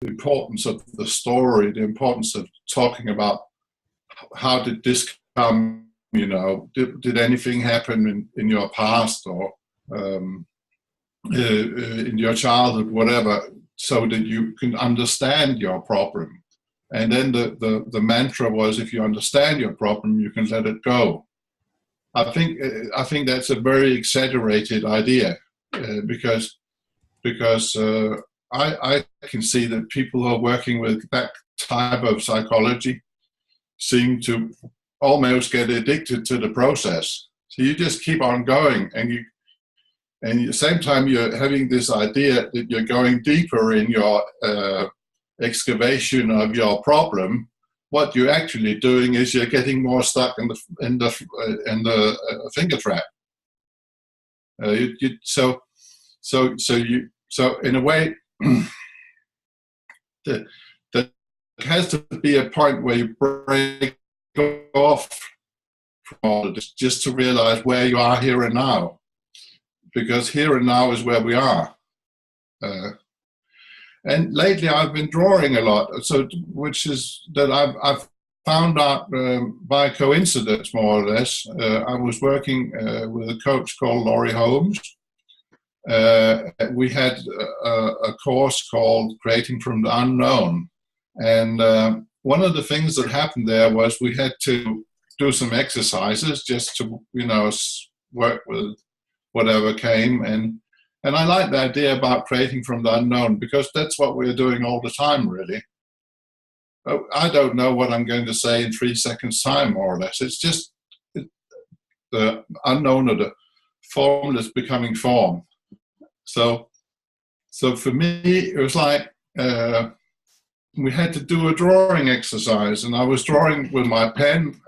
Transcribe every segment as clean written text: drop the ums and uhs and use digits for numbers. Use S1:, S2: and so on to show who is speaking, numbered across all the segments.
S1: importance of the story, the importance of talking about how did this come, did anything happen in your past or in your childhood, whatever, so that you can understand your problem. And then the mantra was, if you understand your problem, you can let it go. I think that's a very exaggerated idea because I can see that people who are working with that type of psychology seem to almost get addicted to the process. So you just keep on going, and at the same time you're having this idea that you're going deeper in your excavation of your problem. What you're actually doing is you're getting more stuck in the finger trap. So in a way, there has to be a point where you break off from all of this, just to realize where you are here and now, because here and now is where we are. And lately I've been drawing a lot, which is that I've found out by coincidence, more or less. I was working with a coach called Laurie Holmes. We had a course called Creating from the Unknown. And one of the things that happened there was we had to do some exercises just to, work with whatever came. And I like the idea about creating from the unknown, because that's what we're doing all the time, really. I don't know what I'm going to say in 3 seconds' time, more or less. It's just the unknown, or the formless becoming form. So for me, it was like we had to do a drawing exercise, and I was drawing with my pen,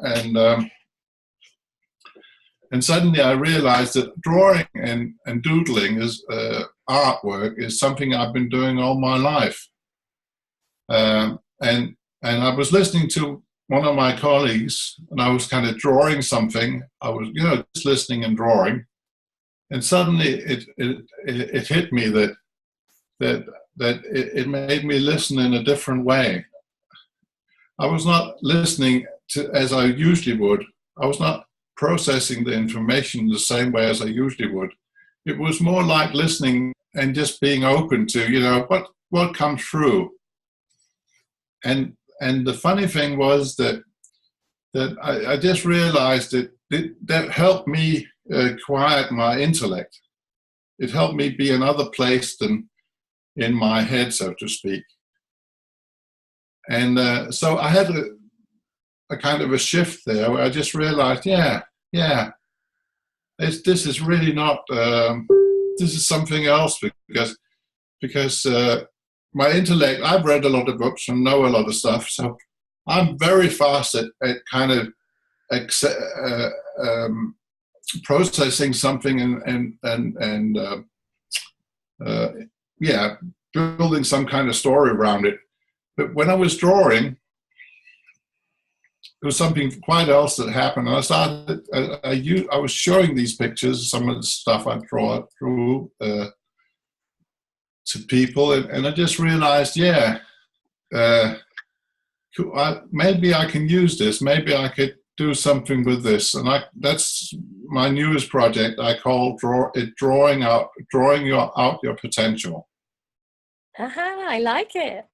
S1: and suddenly I realized that drawing and doodling is artwork is something I've been doing all my life. And I was listening to one of my colleagues, and I was kind of drawing something. I was, just listening and drawing. And suddenly it hit me that it made me listen in a different way. I was not listening to as I usually would. I was not processing the information the same way as I usually would. It was more like listening and just being open to, what comes through. And the funny thing was that I just realized that helped me quiet my intellect. It helped me be another place than in my head, so to speak. And so I had a kind of a shift there where I just realized, this is really not, this is something else, because my intellect, I've read a lot of books and know a lot of stuff, so I'm very fast at kind of processing something and building some kind of story around it. But when I was drawing, there was something quite else that happened. And I was showing these pictures, some of the stuff I drew to people, and I just realized, maybe I can use this. Maybe I could do something with this. And that's my newest project. I call drawing out your potential.
S2: I like it.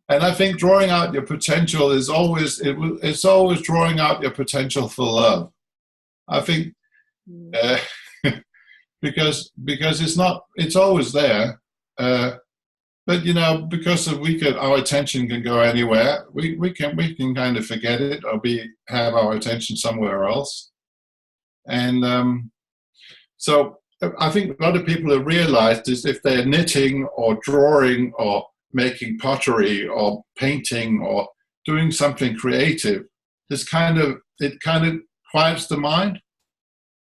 S1: And I think drawing out your potential is always, it's always drawing out your potential for love. I think, because it's always there. But because our attention can go anywhere, we can kind of forget it or have our attention somewhere else. And so I think a lot of people have realized is if they're knitting or drawing or making pottery or painting or doing something creative, it kind of quiets the mind.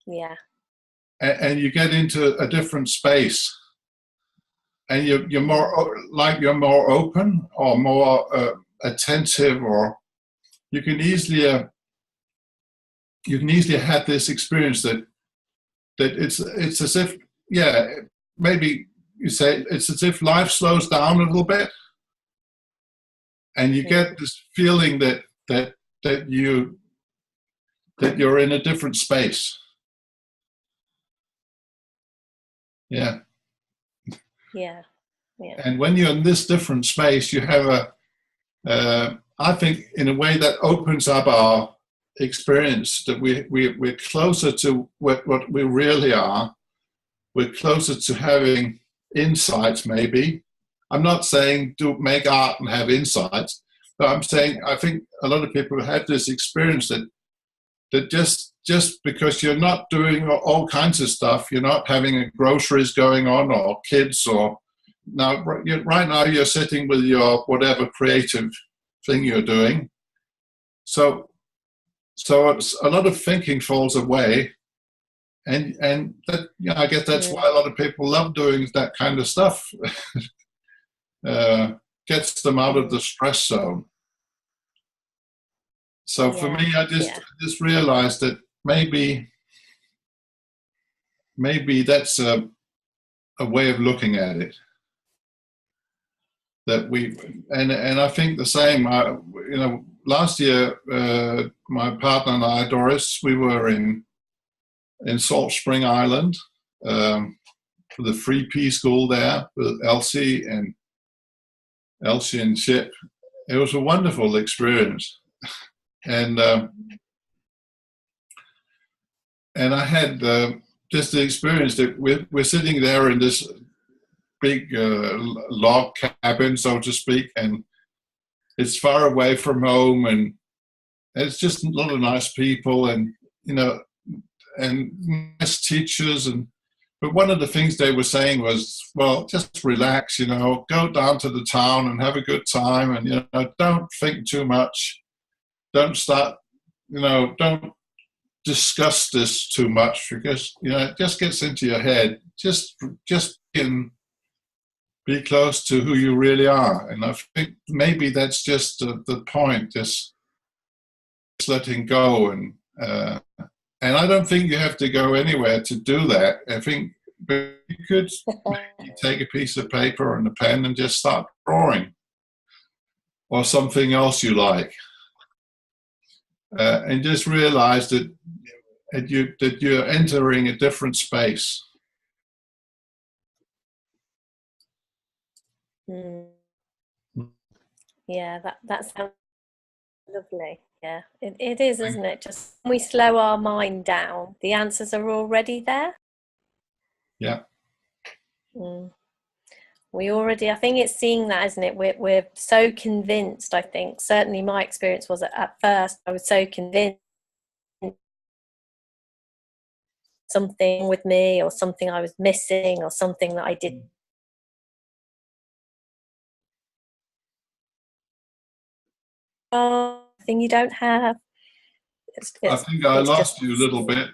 S2: Yeah.
S1: And you get into a different space, and you're more open or more attentive, or you can easily have this experience that it's as if maybe you say it's as if life slows down a little bit, and you get this feeling that you're in a different space. Yeah.
S2: Yeah. Yeah.
S1: And when you're in this different space, you have I think in a way that opens up our experience, that we're closer to what we really are. We're closer to having insights, maybe. I'm not saying make art and have insights, but I'm saying I think a lot of people have this experience that just because you're not doing all kinds of stuff, you're not having groceries going on or kids, or now right now you're sitting with your whatever creative thing you're doing. So it's, a lot of thinking falls away, and that, I guess that's why a lot of people love doing that kind of stuff. Gets them out of the stress zone. So for me, I just realized that maybe that's a way of looking at it. That and I think the same. Last year, my partner and I, Doris, we were in Salt Spring Island for the free P school there with Elsie and Chip. It was a wonderful experience, and I had just the experience that we're sitting there in this big log cabin, so to speak, and it's far away from home, and it's just a lot of nice people, and and nice teachers, but one of the things they were saying was, well, just relax, go down to the town and have a good time, and don't think too much, don't start, don't discuss this too much, because it just gets into your head. Just be close to who you really are. And I think maybe that's just the point, just letting go. And I don't think you have to go anywhere to do that. I think you could maybe take a piece of paper and a pen and just start drawing, or something else you like, and just realize that you're entering a different space.
S2: Yeah, that sounds lovely. Yeah, it is, isn't it? Just when we slow our mind down, the answers are already there.
S1: Yeah.
S2: We already, I think it's seeing that, isn't it? We're so convinced, I think. Certainly my experience was at first, I was so convinced something with me, or something I was missing, or something that I did. Thing you don't have.
S1: I think I lost you a little bit,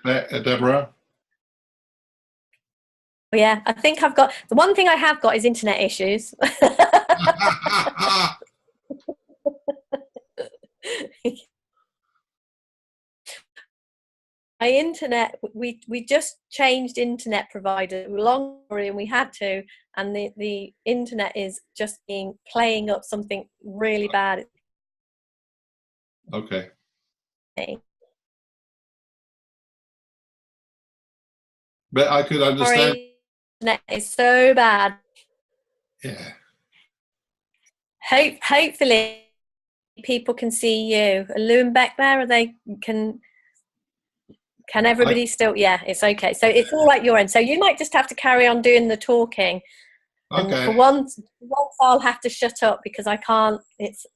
S1: Deborah.
S2: Yeah, I think I've got, the one thing I have got is internet issues. My internet, we just changed internet provider and we had to, and the internet is just playing up something really bad.
S1: Okay. But I could understand.
S2: Sorry, internet is so bad.
S1: Yeah.
S2: Hopefully people can see you. Are Lou and Beck there? Or can everybody still? Yeah, it's okay. So it's all right your end. So you might just have to carry on doing the talking. Okay. And for once I'll have to shut up, because I can't.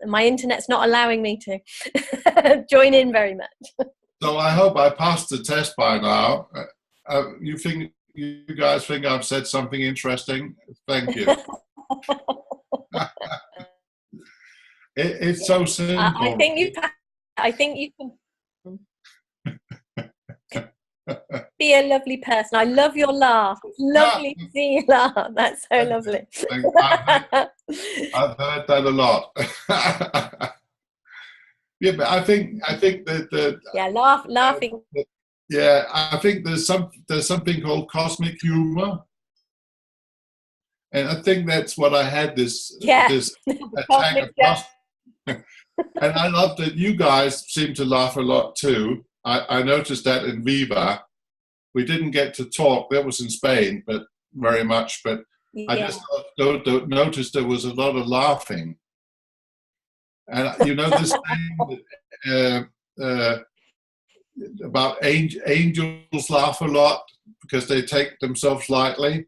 S2: My internet's not allowing me to join in very much.
S1: So I hope I passed the test by now. You guys think I've said something interesting? Thank you. It's so simple.
S2: I think you can be a lovely person. I love your laugh. It's lovely to see you laugh. That's so lovely.
S1: I've heard that a lot. Yeah, but I think that
S2: laughing.
S1: Yeah, I think there's something called cosmic humor, And I think that's what I had, this attack of and I love that you guys seem to laugh a lot too. I noticed that in Viva. We didn't get to talk, that was in Spain, but very much, but I just noticed there was a lot of laughing. And this thing about angels laugh a lot because they take themselves lightly.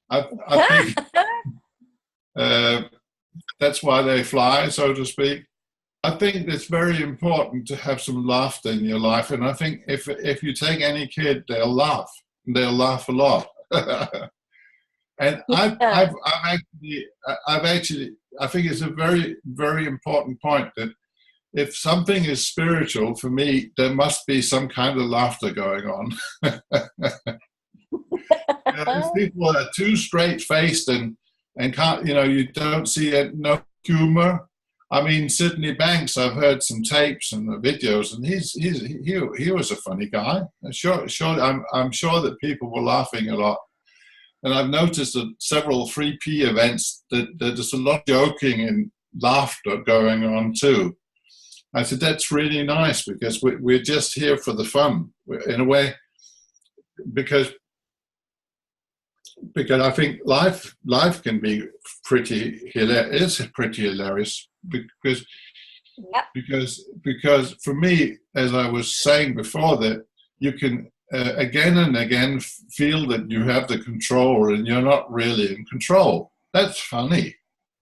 S1: I think that's why they fly, so to speak. I think it's very important to have some laughter in your life, and I think if you take any kid, they'll laugh. They'll laugh a lot. And I've actually, I think it's a very, very important point that if something is spiritual, for me, there must be some kind of laughter going on. If people are too straight-faced and can't, you don't see no humor. I mean, Sydney Banks, I've heard some tapes and the videos, and he was a funny guy. I'm sure that people were laughing a lot. And I've noticed at several 3P events that there's a lot of joking and laughter going on too. I said, that's really nice because we're just here for the fun, in a way, because I think life can be pretty hilarious because for me, as I was saying before, that you can again and again feel that you have the control and you're not really in control. That's funny.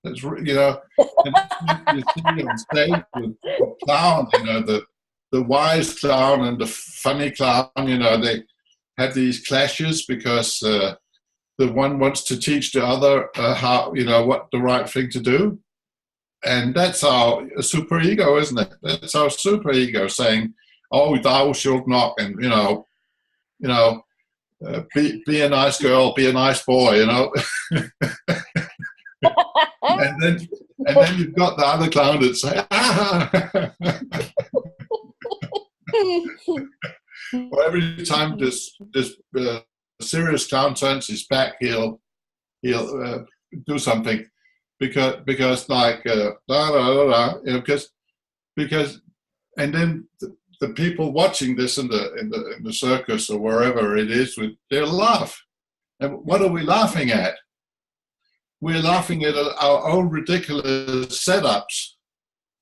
S1: That's and you see on stage with the clown, the wise clown and the funny clown. They have these clashes because the one wants to teach the other how what the right thing to do, and that's our superego, isn't it? That's our superego saying, "Oh, thou shalt not," and be a nice girl, be a nice boy, and then you've got the other clown that say, Well, every time this serious clown turns his back, he'll do something because like because and then the people watching this in the circus or wherever it is, they'll laugh. And what are we laughing at? We're laughing at our own ridiculous setups,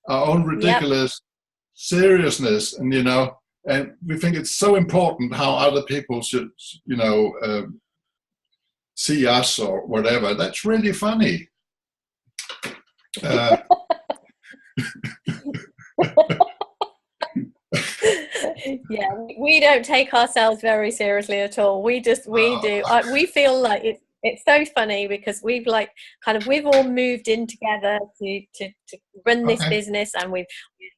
S1: our own ridiculous seriousness, and and we think it's so important how other people should, see us or whatever. That's really funny.
S2: Yeah, we don't take ourselves very seriously at all. We do. We feel like it's so funny because we've all moved in together to run this business, and we're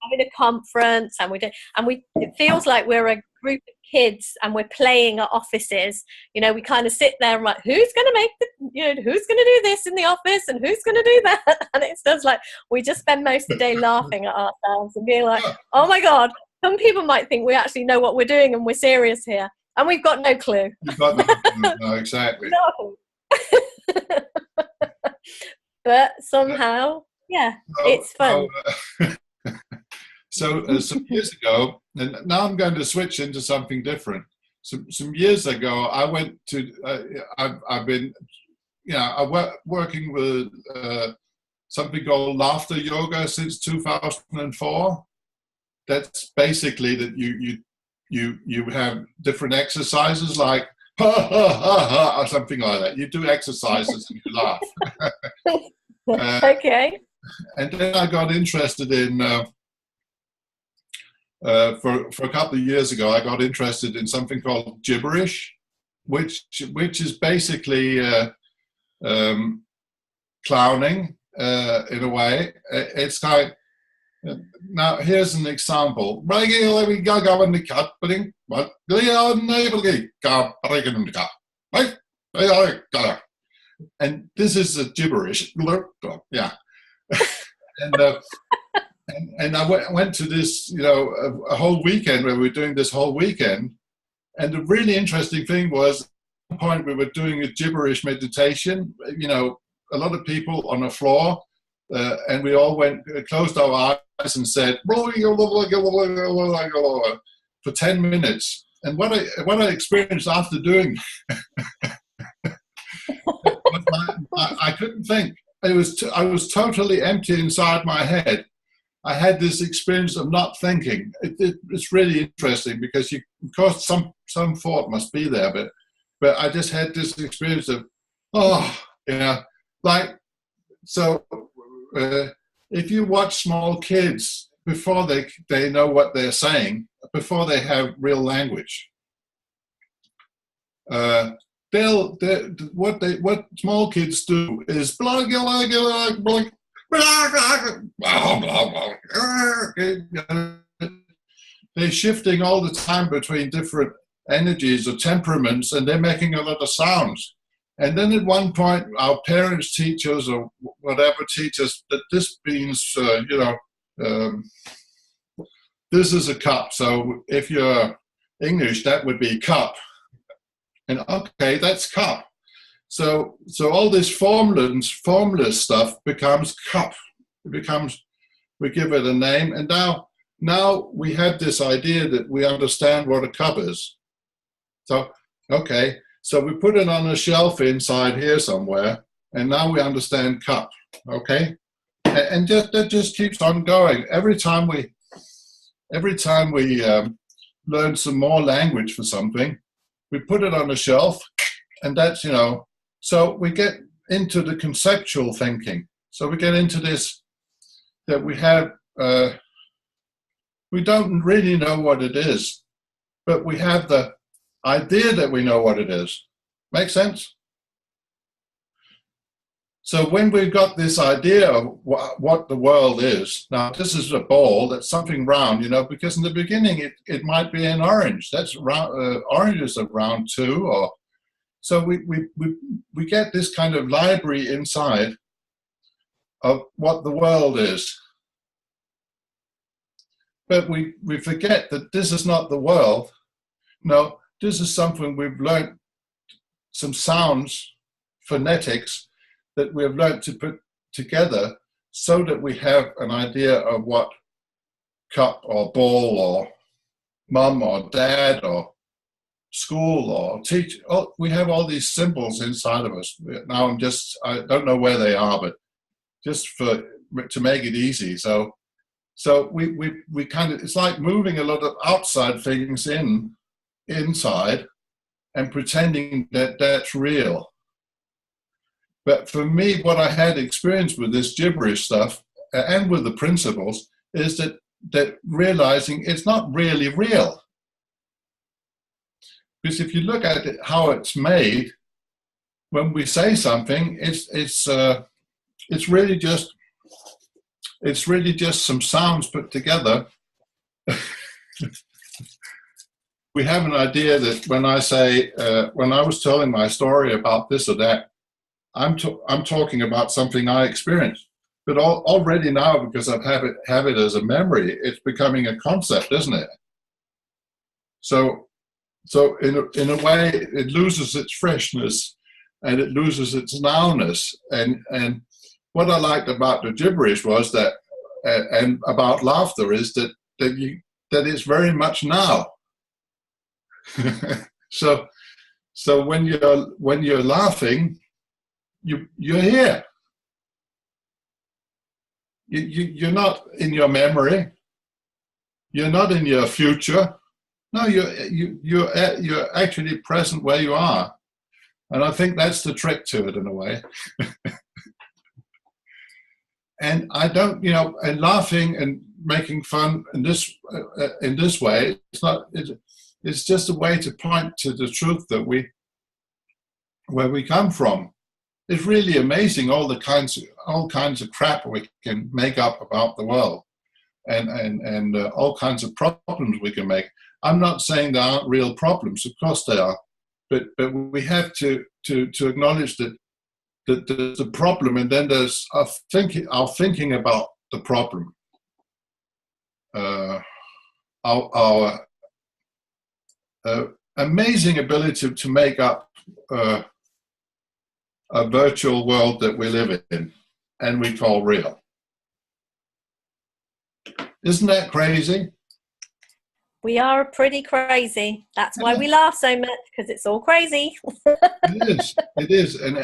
S2: having a conference, and it feels like we're a group of kids and we're playing at offices. We kind of sit there and like, who's going to make who's going to do this in the office and who's going to do that? And it's just like we just spend most of the day laughing at ourselves and being like, oh my God, some people might think we actually know what we're doing and we're serious here, and we've got no clue.
S1: You've got no clue. No, exactly.
S2: No. But somehow, it's fun.
S1: So some years ago, and now I'm going to switch into something different. Some years ago, I went to. I've been, working with something called laughter yoga since 2004. That's basically that you have different exercises like ha ha ha ha or something like that. You do exercises and you laugh.
S2: Okay.
S1: And then I got interested in. For a couple of years ago, I got interested in something called gibberish, which is basically clowning in a way. It's kind. Now here's an example. And this is a gibberish. Yeah. And I went to this, a whole weekend where we were doing this whole weekend. And the really interesting thing was point we were doing a gibberish meditation, you know, a lot of people on the floor, and we all closed our eyes and said for 10 minutes. And what I experienced after doing I couldn't think. I was totally empty inside my head. I had this experience of not thinking. It's really interesting because of course some thought must be there, but I just had this experience of, like, so if you watch small kids before they know what they're saying, before they have real language, what small kids do is blah, blah, blah, blah, they're shifting all the time between different energies or temperaments, and they're making a lot of sounds. And then at one point, our parents teach us, or whatever, teach us that this means, this is a cup. So if you're English, that would be cup. And okay, that's cup. So all this formless stuff becomes cup. We give it a name, and now we have this idea that we understand what a cup is. So, okay, so we put it on a shelf inside here somewhere, and now we understand cup, okay? And that just keeps on going. Every time we learn some more language for something, we put it on a shelf, and that's, so we get into the conceptual thinking. So we get into this, that we have, we don't really know what it is, but we have the idea that we know what it is. Make sense? So when we've got this idea of what the world is, now this is a ball, that's something round, because in the beginning it might be an orange. That's round, oranges are round too, or so we get this kind of library inside of what the world is. But we forget that this is not the world. No, this is something we've learned, some sounds, phonetics, that we have learned to put together so that we have an idea of what cup or ball or mum or dad or school or teacher. Oh, we have all these symbols inside of us. Now I don't know where they are, but just to make it easy. So we kind of, it's like moving a lot of outside things inside and pretending that that's real. But for me, what I had experienced with this gibberish stuff and with the principles is that realizing it's not really real. Because if you look at it, how it's made, when we say something, it's really just some sounds put together. We have an idea that when I say, when I was telling my story about this or that, I'm talking about something I experienced. But already now, because I have it as a memory, it's becoming a concept, isn't it? So in a way, it loses its freshness and it loses its nowness. And what I liked about the gibberish was that, and about laughter, is that it's very much now. So when you're laughing, you're here. You're not in your memory. You're not in your future. No, you're actually present where you are, and I think that's the trick to it in a way. And I don't, and laughing and making fun in this way, it's just a way to point to the truth that where we come from. It's really amazing all kinds of crap we can make up about the world, and all kinds of problems we can make. I'm not saying there aren't real problems. Of course there are, but we have to acknowledge that there's a problem, and then there's our thinking about the problem. Our amazing ability to make up a virtual world that we live in and we call real. Isn't that crazy?
S2: We are pretty crazy. That's why we laugh so much, because it's all crazy.
S1: It is, and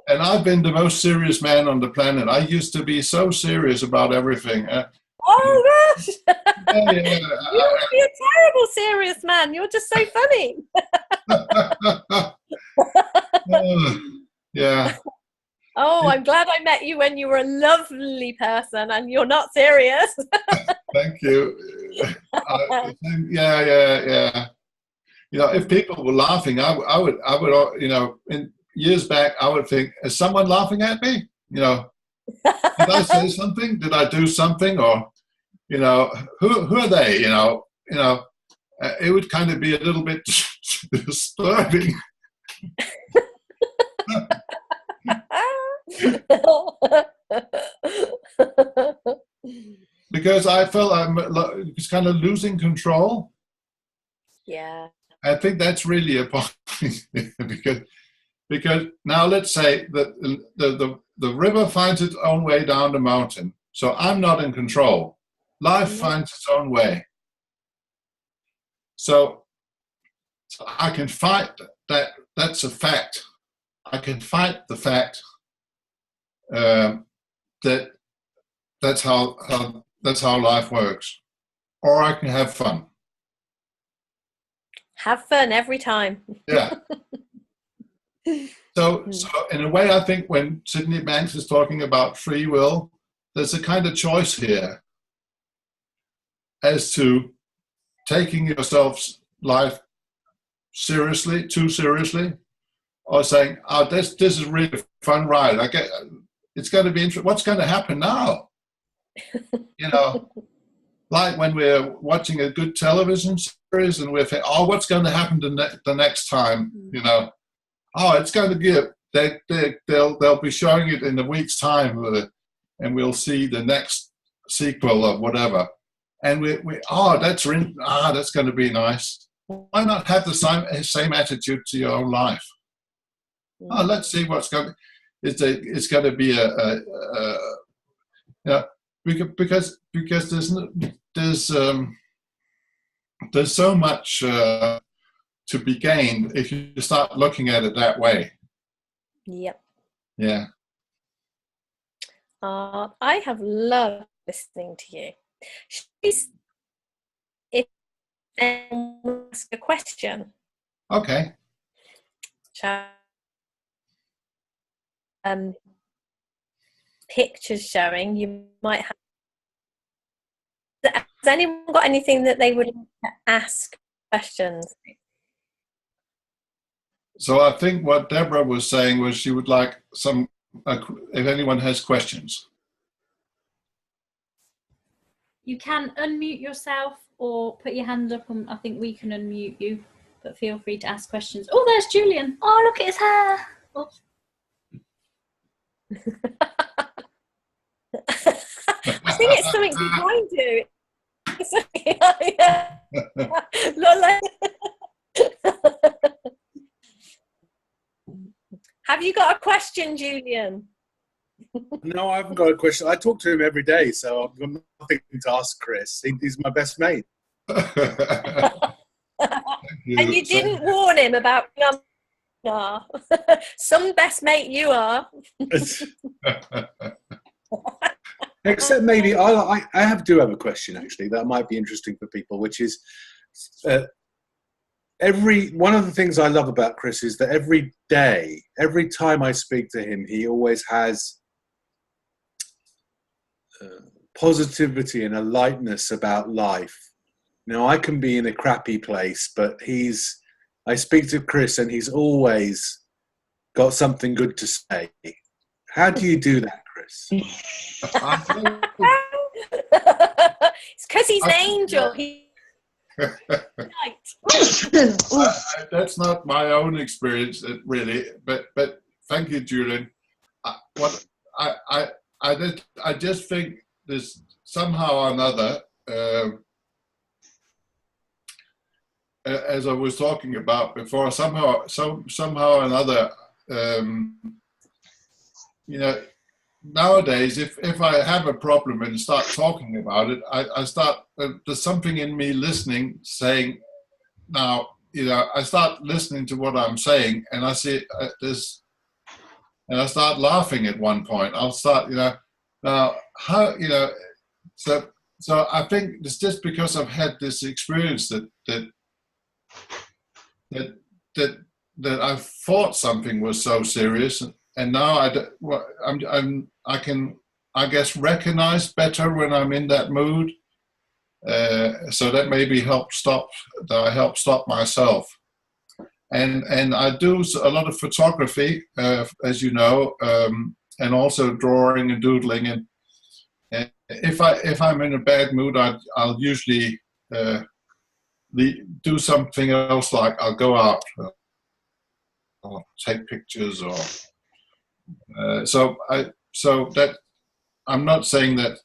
S1: I've been the most serious man on the planet. I used to be so serious about everything.
S2: Oh gosh! You would be a terrible serious man. You're just so funny.
S1: Yeah.
S2: Oh, I'm glad I met you when you were a lovely person and you're not serious.
S1: Thank you. Yeah. You know, if people were laughing, I would, you know, in years back, I would think, is someone laughing at me? You know, did I say something? Did I do something? Or, you know, who are they? You know, it would kind of be a little bit disturbing. Because I felt I was kind of losing control.
S2: Yeah.
S1: I think that's really a point. because now let's say that the river finds its own way down the mountain. So I'm not in control. Life finds its own way. So I can fight that. That's a fact. I can fight the fact that that's how life works, or I can have fun.
S2: Have fun every time.
S1: Yeah. So in a way, I think when Sydney Banks is talking about free will, there's a kind of choice here as to taking yourself's life seriously, too seriously, or saying, "Oh, this is really a fun ride. It's going to be interesting. What's going to happen now?" You know, like when we're watching a good television series and we're thinking, "Oh, what's going to happen the next time?" You know, "Oh, it's going to get they'll be showing it in a week's time, and we'll see the next sequel of whatever." And that's going to be nice. Why not have the same attitude to your own life? Oh, let's see what's going. It's going to be because there's so much to be gained if you start looking at it that way.
S2: Yep.
S1: Yeah.
S2: I have loved listening to you. If anyone asks a question.
S1: Okay.
S2: Pictures showing, you might have. Has anyone got anything that they would like to ask questions?
S1: So I think what Debra was saying was she would like if anyone has questions.
S3: You can unmute yourself or put your hand up, and I think we can unmute you, but feel free to ask questions. Oh, there's Julian. Oh, look at his hair. Oops.
S2: I think it's something behind you. Have you got a question, Julian?
S4: No, I haven't got a question. I talk to him every day, so I've got nothing to ask Chris. He's my best mate.
S2: And you didn't warn him about some best mate you are.
S4: Except maybe I do have a question actually that might be interesting for people, which is one of the things I love about Chris is that every day, every time I speak to him, he always has positivity and a lightness about life. Now, I can be in a crappy place, but I speak to Chris and he's always got something good to say. How do you do that, Chris?
S2: It's because he's an angel.
S1: That's not my own experience, really. But thank you, Julian. I just think there's somehow or another as I was talking about before, somehow or another, nowadays, if I have a problem and start talking about it, I start, there's something in me listening, saying, now, I start listening to what I'm saying, and I see this, and I start laughing at one point. I'll start, now, how, so I think it's just because I've had this experience that I thought something was so serious, and now I can, I guess, recognize better when I'm in that mood. So that maybe help stop myself. And I do a lot of photography, as you know, and also drawing and doodling. And if I'm in a bad mood, I'll usually do something else, like I'll go out or take pictures, or so that I'm not saying that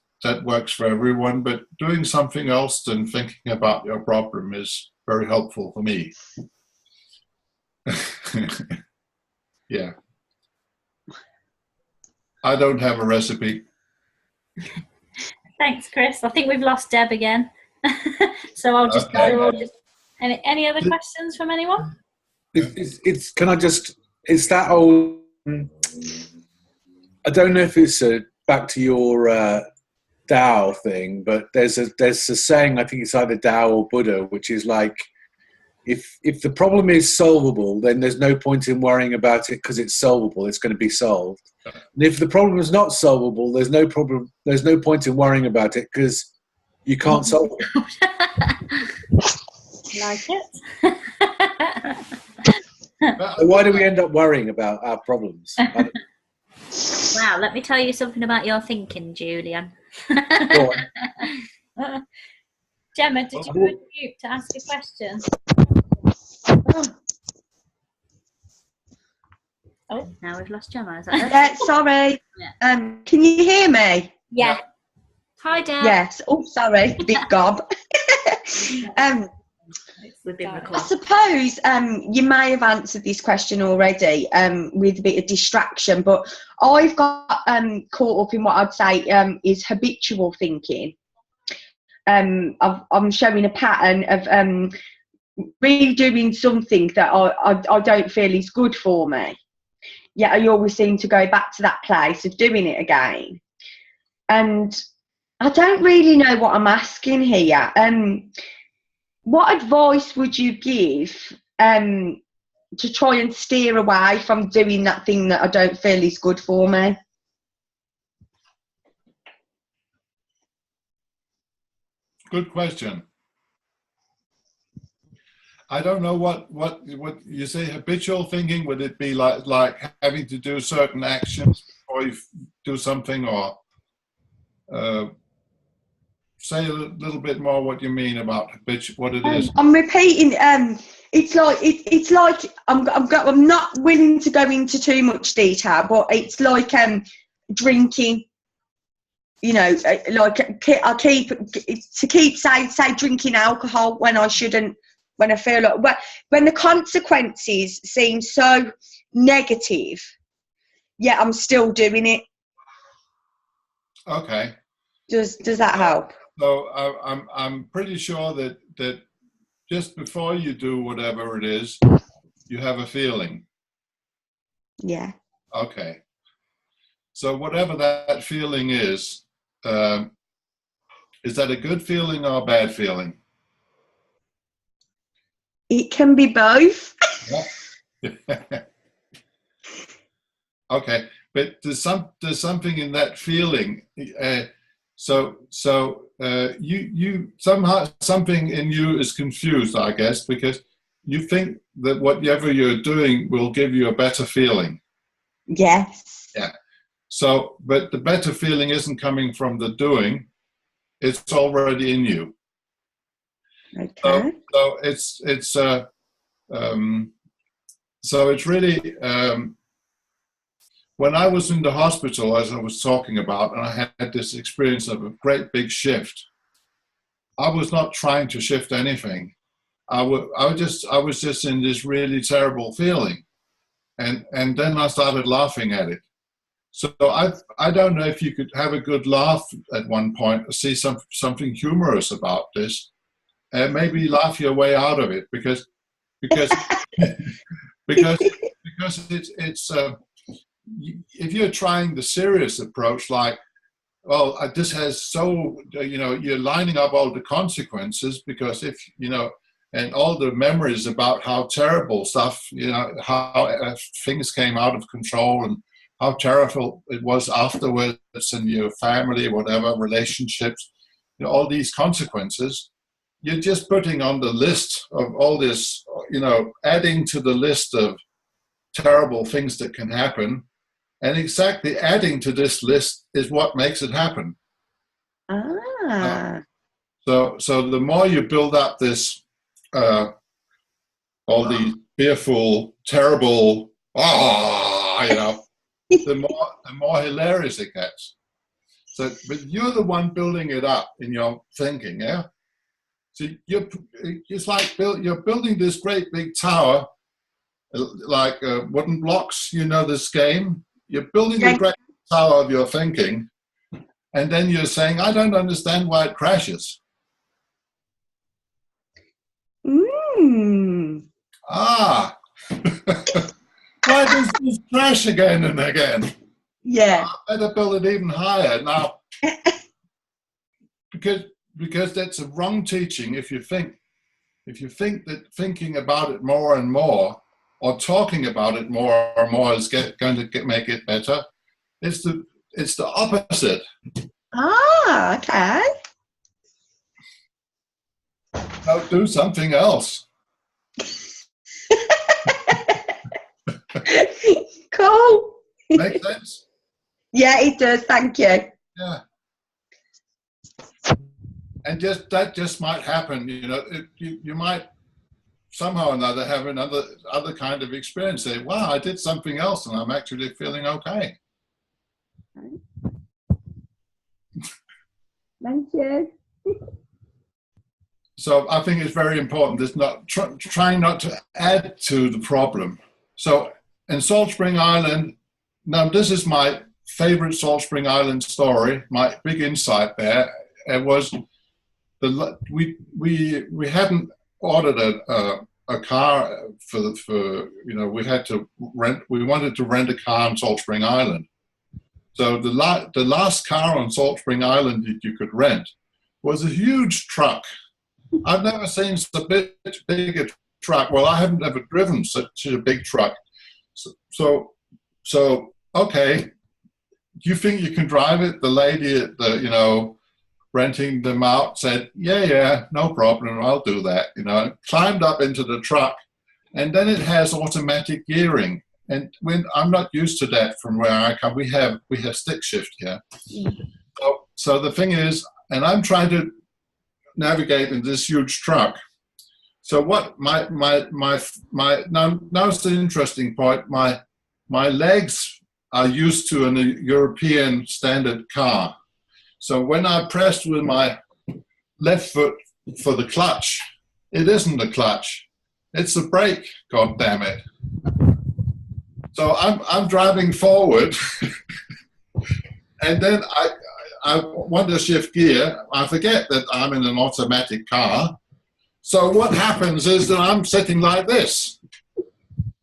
S1: works for everyone, but doing something else than thinking about your problem is very helpful for me. Yeah. I don't have a recipe.
S3: Thanks, Chris. I think we've lost Deb again. So I'll just go. Any other questions from anyone?
S4: It's that old, I don't know if it's back to your Tao thing, but there's a saying, I think it's either Tao or Buddha, which is like, if the problem is solvable, then there's no point in worrying about it because it's solvable. It's going to be solved. And if the problem is not solvable, there's no point in worrying about it because you can't solve it.
S3: Like it.
S4: So why do we end up worrying about our problems?
S3: Wow, let me tell you something about your thinking, Julian.
S4: Go on.
S3: Gemma, did you unmute to ask a question? Oh, now we've lost Gemma. Is that
S5: Yeah, sorry.
S3: Yeah.
S5: Can you hear me?
S3: Yeah. Hi, Deb.
S5: Yes. Oh, sorry. Big gob.
S3: We've been
S5: I
S3: recording.
S5: suppose you may have answered this question already with a bit of distraction, but I've got caught up in what I'd say is habitual thinking. I'm showing a pattern of redoing something that I don't feel is good for me. Yet I always seem to go back to that place of doing it again. And I don't really know what I'm asking here. What advice would you give to try and steer away from doing that thing that I don't feel is good for me?
S1: Good question. I don't know what you say. Habitual thinking, would it be like having to do certain actions before you do something, or say a little bit more what you mean about habitual, what it is.
S5: I'm repeating. It's like I'm not willing to go into too much detail, but it's like drinking. You know, like I keep say drinking alcohol when I shouldn't. When I feel like when the consequences seem so negative, yet I'm still doing it.
S1: Okay.
S5: Does that help?
S1: So I'm pretty sure that just before you do whatever it is, you have a feeling.
S5: Yeah.
S1: Okay. So whatever that feeling is that a good feeling or a bad feeling?
S5: It can be both.
S1: Okay, but there's something in that feeling. So you somehow something in you is confused, I guess, because you think that whatever you're doing will give you a better feeling.
S5: Yes.
S1: Yeah. So, but the better feeling isn't coming from the doing; it's already in you.
S5: Okay.
S1: So it's really when I was in the hospital, as I was talking about, and I had this experience of a great big shift. I was not trying to shift anything. I was just in this really terrible feeling, and then I started laughing at it. So I don't know if you could have a good laugh at one point, or see something humorous about this, and maybe laugh your way out of it, because because it's if you're trying the serious approach, like, well, this has so, you're lining up all the consequences, because if, and all the memories about how terrible stuff, how things came out of control and how terrible it was afterwards in your family, whatever, relationships, all these consequences, you're just putting on the list of all this, adding to the list of terrible things that can happen. And exactly adding to this list is what makes it happen. So the more you build up this, all these fearful, terrible, the more hilarious it gets. So, but you're the one building it up in your thinking, yeah. So it's like you're building this great big tower, like wooden blocks. This game. You're building a great tower of your thinking, and then you're saying, I don't understand why it crashes. Why does this crash again and again?
S5: Yeah.
S1: I better build it even higher now. Because that's a wrong teaching. If you think that thinking about it more and more, or talking about it more and more, is going to make it better, it's the opposite.
S5: Okay.
S1: Now do something else.
S5: Cool.
S1: Make sense?
S5: Yeah, it does. Thank you.
S1: Yeah. And that just might happen. You might somehow or another have other kind of experience. Say, wow, I did something else and I'm actually feeling okay.
S5: Thank you.
S1: So I think it's very important. It's not trying not to add to the problem. So in Salt Spring Island, now this is my favorite Salt Spring Island story. My big insight there, it was we hadn't ordered a car we had to rent. We wanted to rent a car on Salt Spring Island. So the last car on Salt Spring Island that you could rent was a huge truck. I've never seen such a big truck. Well, I haven't ever driven such a big truck. So okay, you think you can drive it? The lady at the renting them out said, yeah, no problem, I'll do that. Climbed up into the truck, and then it has automatic gearing. And I'm not used to that from where I come. We have stick shift here. So the thing is, and I'm trying to navigate in this huge truck. So what now's the interesting point. My legs are used to a European standard car. So when I pressed with my left foot for the clutch, it isn't a clutch, it's a brake, God damn it. So I'm driving forward and then I want to shift gear. I forget that I'm in an automatic car. So what happens is that I'm sitting like this.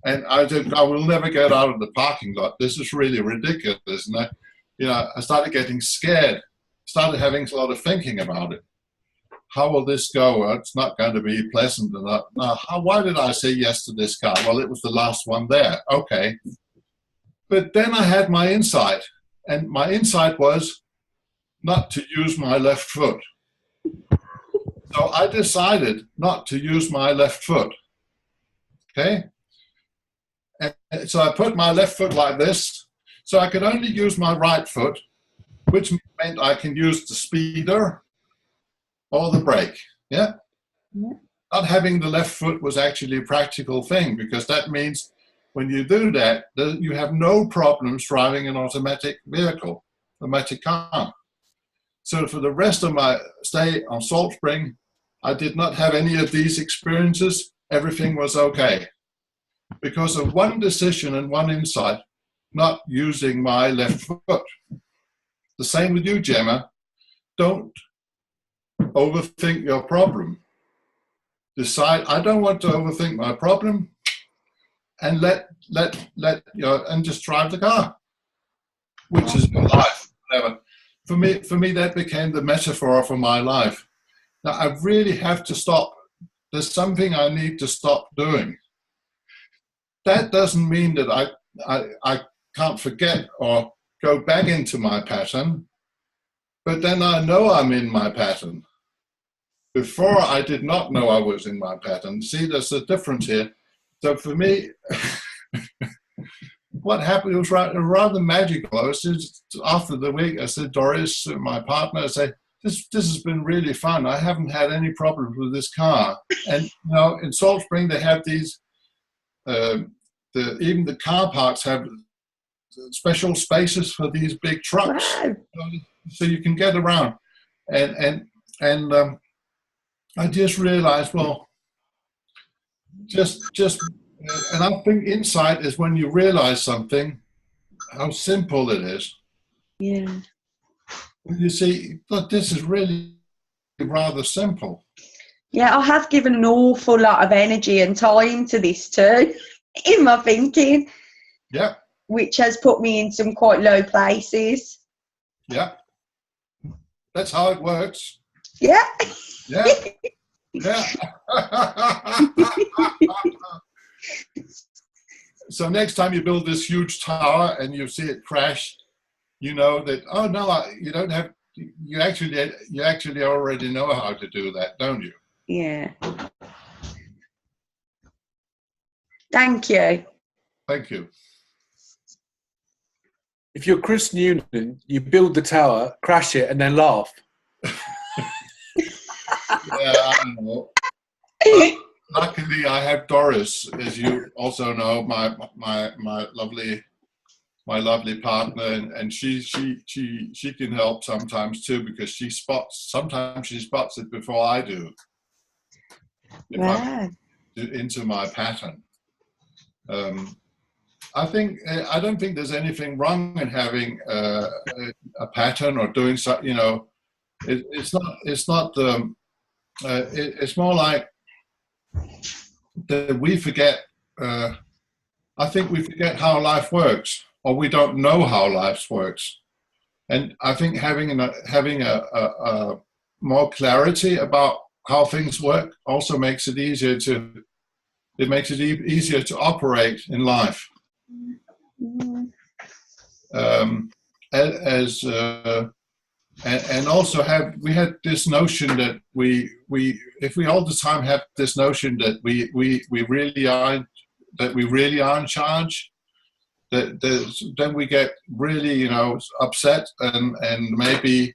S1: And I will never get out of the parking lot. This is really ridiculous. And I started getting scared. Started having a lot of thinking about it. How will this go? Well, it's not going to be pleasant enough. Now, why did I say yes to this car? Well, it was the last one there. Okay. But then I had my insight. And my insight was not to use my left foot. So I decided not to use my left foot. Okay? And so I put my left foot like this. So I could only use my right foot, which meant I can use the speeder or the brake. Yeah? Not having the left foot was actually a practical thing, because that means when you do that, you have no problems driving an automatic vehicle, automatic car. So for the rest of my stay on Salt Spring, I did not have any of these experiences, everything was okay. Because of one decision and one insight, not using my left foot. The same with you, Gemma. Don't overthink your problem. Decide, I don't want to overthink my problem, and and just drive the car, which is your life, whatever. For me, that became the metaphor for my life. Now I really have to stop. There's something I need to stop doing. That doesn't mean that I can't forget or go back into my pattern, but then I know I'm in my pattern. Before, I did not know I was in my pattern. See, there's a difference here. So for me, what happened was rather magical. I was just, after the week, I said, Doris, my partner, I said, this has been really fun. I haven't had any problems with this car. And in Salt Spring, they have these, even the car parks have special spaces for these big trucks. Wow. So you can get around. And I just realized, well, and I think insight is when you realize something, how simple it is.
S5: Yeah.
S1: You see, look, this is really rather simple.
S5: Yeah, I have given an awful lot of energy and time to this too, in my thinking.
S1: Yeah. Which
S5: has put me in some quite low places.
S1: Yeah. That's how it works.
S5: Yeah.
S1: Yeah. Yeah. So next time you build this huge tower and you see it crash, you know that, oh no, you don't have, you actually already know how to do that, don't you?
S5: Yeah. Thank you.
S1: Thank you.
S4: If you're Chris Nunan, you build the tower, crash it, and then laugh.
S1: Yeah, I don't know. Luckily, I have Doris, as you also know, my lovely partner, and she can help sometimes too, because sometimes she spots it before I do. If I'm into my pattern. I don't think there's anything wrong in having a pattern or doing something. You know, it's more like that we forget. I think we forget how life works, or we don't know how life works. And I think having a more clarity about how things work also makes it easier to operate in life. And also we had this notion that if we all the time have this notion that we really are in charge, then we get really upset and maybe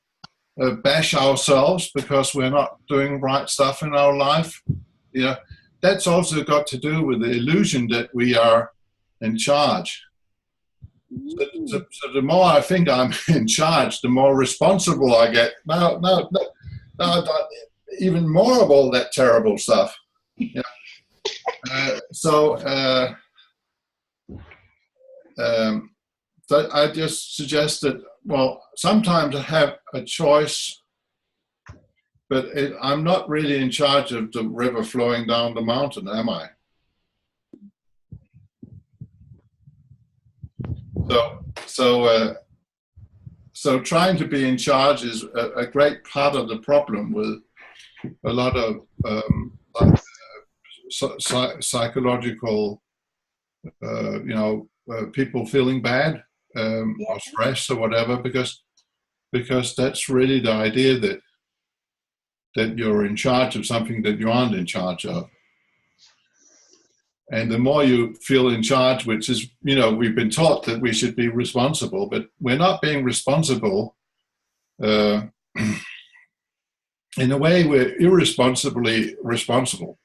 S1: bash ourselves because we're not doing right stuff in our life. That's also got to do with the illusion that we are in charge. So the more I think I'm in charge, the more responsible I get. No, even more of all that terrible stuff. So I just suggest that, well, sometimes I have a choice, but I'm not really in charge of the river flowing down the mountain, am I? So trying to be in charge is a great part of the problem with a lot of psychological, people feeling bad or stressed or whatever, because that's really the idea that you're in charge of something that you aren't in charge of. And the more you feel in charge, which is, we've been taught that we should be responsible, but we're not being responsible. In a way, we're irresponsibly responsible.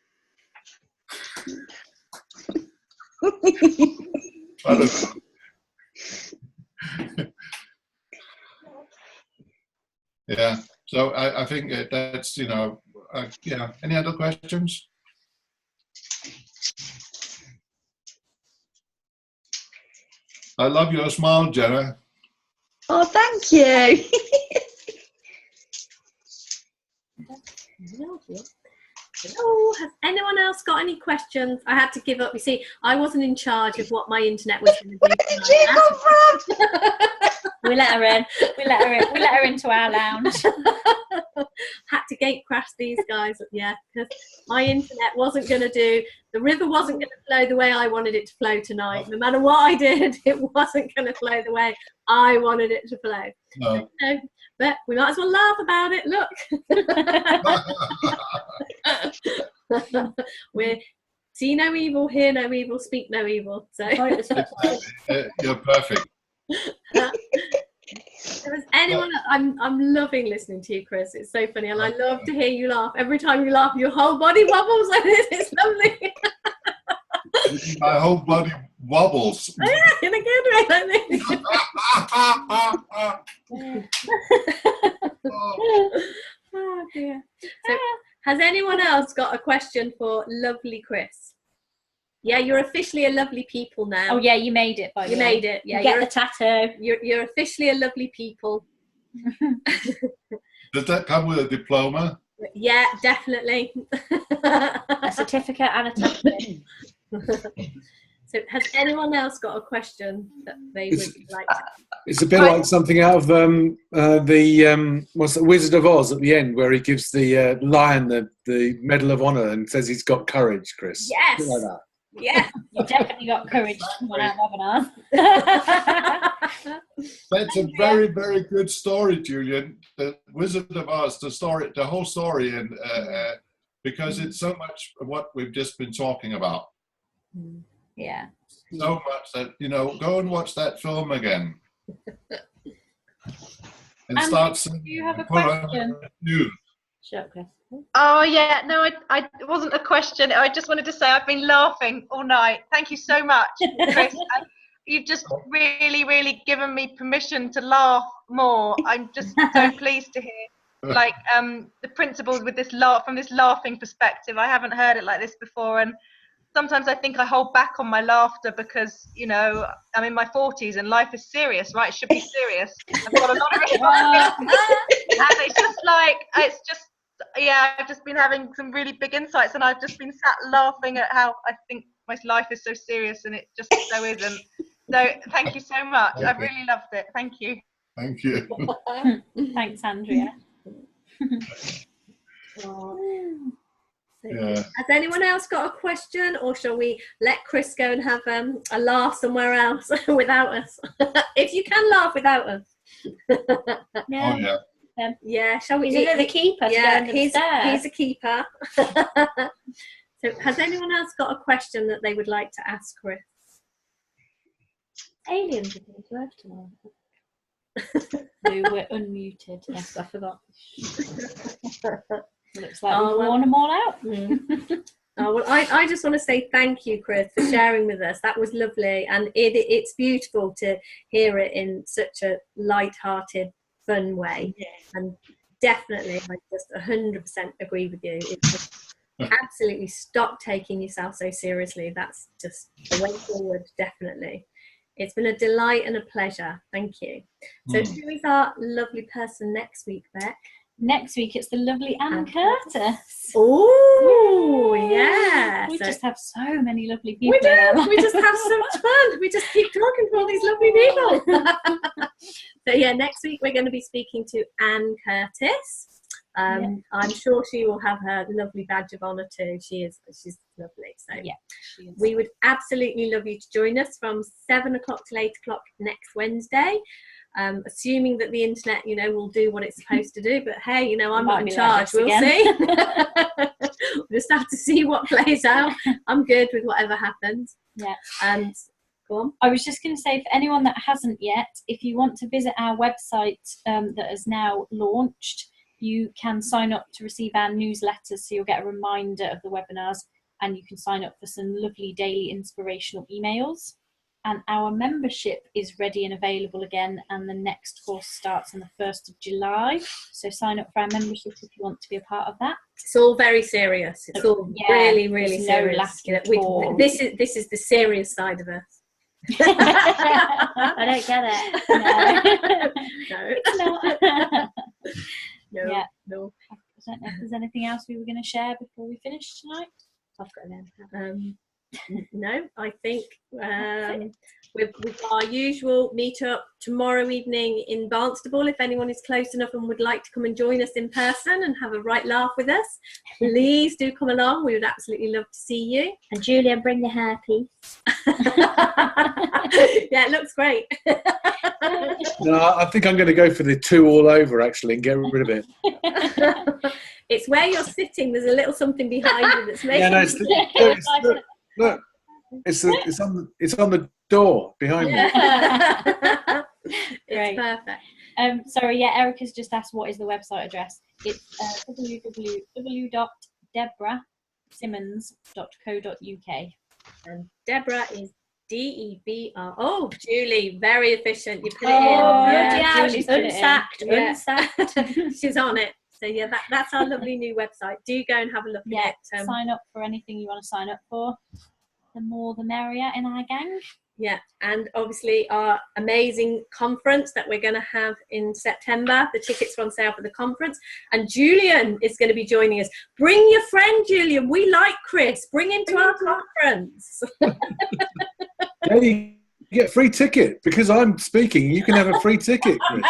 S1: Yeah. So I think that's, Yeah. Any other questions? I love your smile, Jenna.
S5: Oh, thank you.
S2: Oh, has anyone else got any questions? I had to give up. You see, I wasn't in charge of what my internet was going to do.
S5: Where did you come from?
S3: We let her in. We let her into our lounge.
S2: Had to gate crash these guys. Yeah, because my internet wasn't going to do. The river wasn't going to flow the way I wanted it to flow tonight. No matter what I did, it wasn't going to flow the way I wanted it to flow.
S1: No.
S2: So, but we might as well laugh about it. Look. We're see no evil, hear no evil, speak no evil. So
S1: you're perfect.
S2: Does anyone? I'm loving listening to you, Chris. It's so funny, and I love to hear you laugh. Every time you laugh, your whole body wobbles, and it's lovely.
S1: My whole body wobbles.
S2: Oh, yeah, in a good way, I think. Oh dear. So, has anyone else got a question for lovely Chris? Yeah, you're officially a lovely people now.
S3: Oh yeah, you made it.
S2: You made it. Yeah,
S3: you get the tattoo.
S2: You're officially a lovely people.
S1: Does that come with a diploma?
S2: Yeah, definitely.
S3: A certificate and a tattoo.
S2: So, has anyone else got a question that they would like to?
S4: It's a bit like something out of what's the Wizard of Oz at the end, where he gives the lion the Medal of Honor and says he's got courage, Chris.
S2: Yes.
S4: Something like that.
S2: Yeah.
S3: You definitely got courage to come on our webinar.
S1: That's a very, very good story, Julian. The Wizard of Oz, the whole story, and because it's so much of what we've just been talking about.
S3: Yeah.
S1: So much that, go and watch that film again. And start
S3: do you have a
S1: put on
S3: question?
S1: news.
S3: Sure, Chris.
S6: Oh yeah, no, it wasn't a question. I just wanted to say I've been laughing all night. Thank you so much, Chris. You've just really, really given me permission to laugh more. I'm just so pleased to hear, like, the principles with from this laughing perspective. I haven't heard it like this before, and sometimes I think I hold back on my laughter because, I'm in my 40s and life is serious, right? It should be serious. I've got a lot of and I've just been having some really big insights, and I've just been sat laughing at how I think my life is so serious, and it just so isn't. So thank you so much. I've really loved it. Thank you.
S1: Thank you.
S3: Thanks, Andrea.
S1: Yeah.
S2: Has anyone else got a question, or shall we let Chris go and have a laugh somewhere else without us? If you can laugh without us.
S3: Yeah.
S1: Oh, yeah.
S2: Yeah, shall we?
S3: He's the keeper.
S2: Yeah, he's a keeper. So, has anyone else got a question that they would like to ask Chris?
S3: Aliens are going to Earth tomorrow. No, we're unmuted. Yes, I forgot. Looks like we've worn them all out.
S2: Oh, well, I just want to say thank you, Chris, for sharing with us. That was lovely, and it's beautiful to hear it in such a light-hearted, fun way. Yeah. And definitely, I just 100% agree with you. It's just absolutely stop taking yourself so seriously. That's just the way forward, definitely. It's been a delight and a pleasure. Thank you. So who is our lovely person next week, Beck?
S3: Next week, it's the lovely Anne Curtis.
S2: Oh, yeah.
S3: We just have so many lovely people.
S2: We do. We just have so much fun. We just keep talking to all these lovely people. So, yeah, next week we're going to be speaking to Anne Curtis. I'm sure she will have her lovely badge of honour too. She's lovely. So yeah, we would absolutely love you to join us from 7 o'clock till 8 o'clock next Wednesday. Assuming that the internet, will do what it's supposed to do. But hey, I'm not in charge. We'll see. We'll just have to see what plays out. I'm good with whatever happens. Yeah. And go on.
S3: I was just going to say, for anyone that hasn't yet, if you want to visit our website that is now launched, you can sign up to receive our newsletters, so you'll get a reminder of the webinars, and you can sign up for some lovely daily inspirational emails. And our membership is ready and available again, and the next course starts on the 1st of July. So sign up for our membership if you want to be a part of that.
S2: It's all very serious. It's all really, really serious.
S3: No laughing at all.
S2: This is the serious side of us.
S3: I don't get it.
S2: No.
S3: It's not.
S2: No.
S3: Yeah.
S2: No.
S3: I don't know if there's anything else we were going to share before we finish tonight.
S2: I've got no, I think we've our usual meet-up tomorrow evening in Barnstable. If anyone is close enough and would like to come and join us in person and have a right laugh with us, please do come along. We would absolutely love to see you.
S7: And Julia, bring the hairpiece.
S2: Yeah, it looks great.
S4: No, I think I'm going to go for the 2 all over, actually, and get rid of it.
S2: It's where you're sitting. There's a little something behind you that's making.
S4: Yeah, no, look, it's on the door behind me.
S2: It's perfect.
S3: Sorry, yeah, Erica's just asked what is the website address. It's www.debrasimmons.co.uk.
S2: And Debra is Debra. Oh, Julie, very efficient. You put it in.
S3: Yeah,
S2: Julie's
S3: she's
S2: put it in.
S3: unsacked.
S2: Yeah.
S3: Unsacked.
S2: She's on it. So yeah, that's our lovely new website. Do go and have a look at it.
S3: Sign up for anything you want to sign up for. The more the merrier in our gang.
S2: Yeah, and obviously our amazing conference that we're going to have in September. The tickets are on sale for the conference, and Julian is going to be joining us. Bring your friend Julian. We like Chris. Bring him to our conference.
S4: Hey, you get a free ticket because I'm speaking. You can have a free ticket, Chris.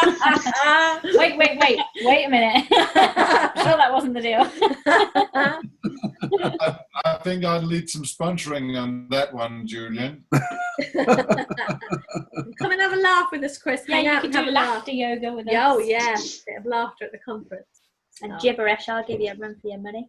S3: Wait a minute. I'm sure that wasn't the deal.
S1: I think I'd need some sponsoring on that one, Julian.
S2: Come and have a laugh with us, Chris.
S3: Yeah,
S2: Hang
S3: you
S2: out
S3: can
S2: and
S3: do
S2: have a
S3: laughter
S2: laugh.
S3: yoga with us.
S2: Oh yeah, bit of laughter at the conference.
S7: And gibberish, I'll give you a run for your money.